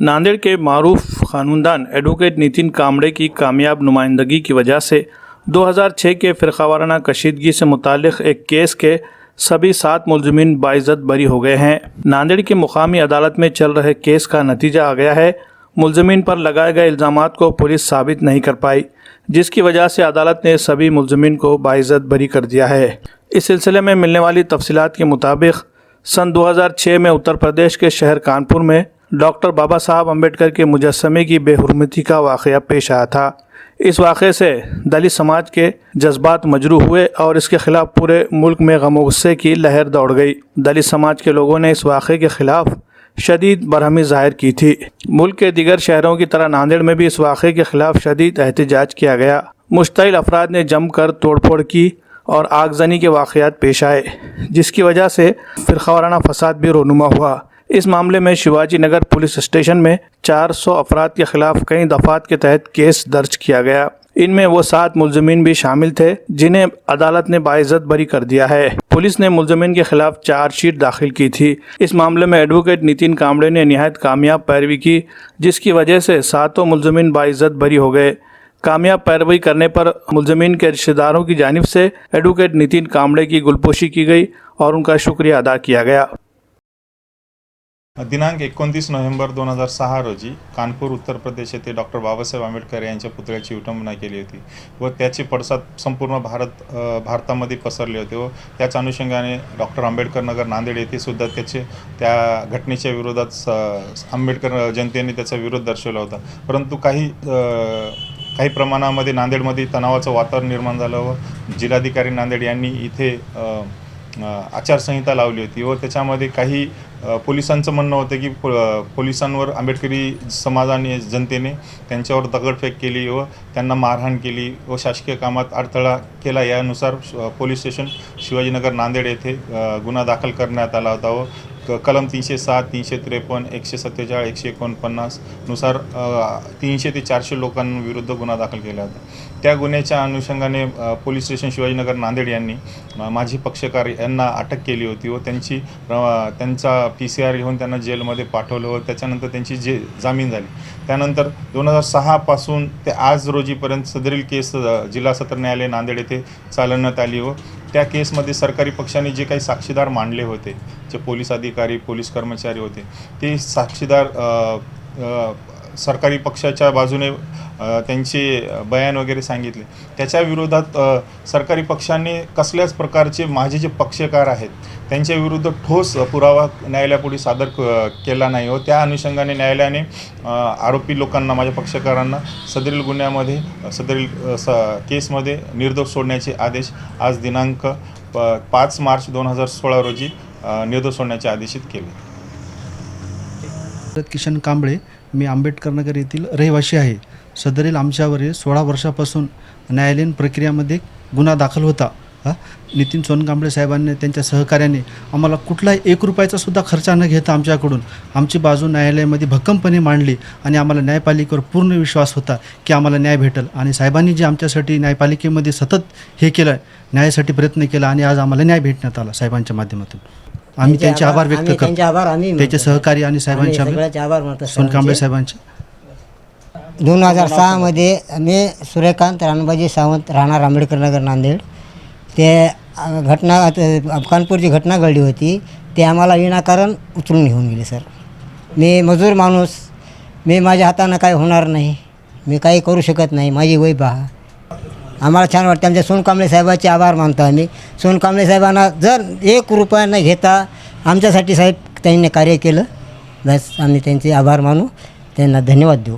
नांदेड़ के मारूफ खानदान एडवोकेट नितिन कामड़े की कामयाब नुमाइंदगी की वजह से 2006 के फ़िरक़ावाराना कशीदगी से मुताल्लिक़ एक केस के सभी 7 मुलज़िमीन बाइज़्ज़त बरी हो गए हैं। नांदेड़ की मुकामी अदालत में चल रहे केस का नतीजा आ गया है। मुलज़िमीन पर लगाए गए इल्ज़ामात को पुलिस साबित नहीं कर पाई, जिसकी वजह से अदालत ने सभी मुलज़िमीन को बाइज़्ज़त बरी कर दिया है। इस सिलसिले में मिलने वाली तफसीलात के मुताबिक सन 2006 में उत्तर प्रदेश के शहर कानपुर में डॉक्टर बाबा साहब अम्बेडकर के मुजस्समे की बेहुरमती का वाक़या पेश आया था। इस वाक़े से दलित समाज के जज्बात मजरूह हुए और इसके ख़िलाफ़ पूरे मुल्क में गम गुस्से की लहर दौड़ गई। दलित समाज के लोगों ने इस वाक़े के ख़िलाफ़ शदीद बरहमी ज़ाहिर की थी। मुल्क के दीगर शहरों की तरह नांदेड़ में भी इस वाक़े के ख़िलाफ़ शदीद एहतजाज किया गया। मुश्तइल अफराद ने जमकर तोड़फोड़ की और आगजनी के वाक़यात पेश आए, जिसकी वजह से फ़िरक़ावाराना फ़साद भी रोनुमा हुआ। इस मामले में शिवाजी नगर पुलिस स्टेशन में 400 अफराद के ख़िलाफ़ कई दफ़ात के तहत केस दर्ज किया गया। इनमें वो 7 मुलज़िमीन भी शामिल थे जिन्हें अदालत ने बाइज़्ज़त बरी कर दिया है। पुलिस ने मुलज़िमीन के ख़िलाफ़ चार्जशीट दाखिल की थी। इस मामले में एडवोकेट नितिन कामड़े ने निहायत कामयाब पैरवी की, जिसकी वजह से 7 मुलज़िमीन बाइज़्ज़त बरी हो गए। कामयाब पैरवी करने पर मुलज़िमीन के रिश्तेदारों की जानिब से एडवोकेट नितिन कामड़े की गुलपोशी की गई और उनका शुक्रिया अदा किया गया। दिनांक 29 नोव्हेंबर 2006 रोजी कानपूर उत्तर प्रदेश येथे डॉक्टर बाबासाहेब आंबेडकर यांच्या पुतळ्याची विटंबना केली होती व त्याचे पडसाद संपूर्ण भारतामध्ये पसरले होते व त्याच अनुषंगाने डॉक्टर आंबेडकर नगर नांदेड येथे सुद्धा त्या घटनेच्या विरोधात आंबेडकर जनतेने त्याचा विरोध दर्शवला होता। परंतु काही प्रमाणामध्ये नांदेडमध्ये तणावाचं वातावरण निर्माण झालं व जिल्हाधिकारी नांदेड यांनी इथे आचारसंहिता लावली होती व त्याच्यामध्ये काही पोलिसांचं म्हणणं होतं की पोलिसांवर आंबेडकरी समाजाने जनतेने त्यांच्यावर दगडफेक केली व त्यांना मारहाण केली व शासकीय कामात अडथळा केला। यानुसार पोलीस स्टेशन शिवाजीनगर नांदेड येथे गुन्हा दाखल करण्यात आला होता व कलम 307, 353, 147, 149 नुसार 300 ते 400 लोकांविरुद्ध गुन्हा दाखल केला होता। त्या गुन्ह्याच्या अनुषंगाने पोलीस स्टेशन शिवाजीनगर नांदेड यांनी माजी पक्षकार यांना अटक केली होती व त्यांचा PCR घेऊन त्यांना जेलमध्ये पाठवलं व त्याच्यानंतर त्यांची जामीन झाली। त्यानंतर 2006 पासून ते आज रोजीपर्यंत सदरील केस जिल्हा सत्र न्यायालय नांदेड येथे चालवण्यात आली व त्या केसमध्ये सरकारी पक्षाने जे काही साक्षीदार मांडले होते, जे पोलीस अधिकारी पोलीस कर्मचारी होते, ते साक्षीदार सरकारी पक्षाच्या बाजूने त्यांचे बयान वगैरे सांगितले। त्याच्या विरोधात सरकारी पक्षाने कसल्याच प्रकारचे माझे जे पक्षकार आहेत त्यांच्या विरुद्ध ठोस पुरावा न्यायालयापुढे सादर केला नाही व त्या अनुषंगाने न्यायालयाने आरोपी लोकांना माझ्या पक्षकारांना सदरील गुन्ह्यामध्ये सदरील केसमध्ये निर्दोष सोडण्याचे आदेश आज दिनांक 5 मार्च 2016 रोजी निर्दोष सोडण्याचे आदेशित केले। किशन कांबळे, मी आंबेडकर नगर येथील रहिवासी आहे। सदरील आमच्यावरील 16 वर्षापासून न्यायालयीन प्रक्रियामध्ये गुन्हा दाखल होता। नितीन सोनकांबळे साहेबांनी त्यांच्या सहकार्याने आम्हाला कुठलाही 1 रुपयाचा सुद्धा खर्च न घेता आमच्याकडून आमची बाजू न्यायालयामध्ये भक्कमपणे मांडली आणि आम्हाला न्यायपालिकेवर पूर्ण विश्वास होता की आम्हाला न्याय भेटेल आणि साहेबांनी जे आमच्यासाठी न्यायपालिकेमध्ये सतत हे केलं, न्यायासाठी प्रयत्न केला आणि आज आम्हाला न्याय भेटण्यात आला साहेबांच्या माध्यमातून। आम्ही त्यांचे आभार व्यक्त करतो, त्याचे सहकारी आणि साहेबांचे आभार मानतो, सोनकांबळे साहेबांचे। 2006 मध्ये मी सूर्यकांत राणबाजी सावंत राहणार आंबेडकर नगर नांदेड, ते कानपूरची घटना घडली होती, ते आम्हाला विनाकारण उचलून घेऊन गेले। सर, मी मजूर माणूस, मी माझ्या हातानं काय होणार नाही, मी काही करू शकत नाही, माझी वय पहा। आम्हाला छान वाटतं, आमच्या सोनकांबळे साहेबांचे आभार मानतो आम्ही। सोनकांबळे साहेबांना जर 1 रुपया न घेता आमच्यासाठी साहेब त्यांनी कार्य केलं, बस आम्ही त्यांचे आभार मानू, त्यांना धन्यवाद देऊ।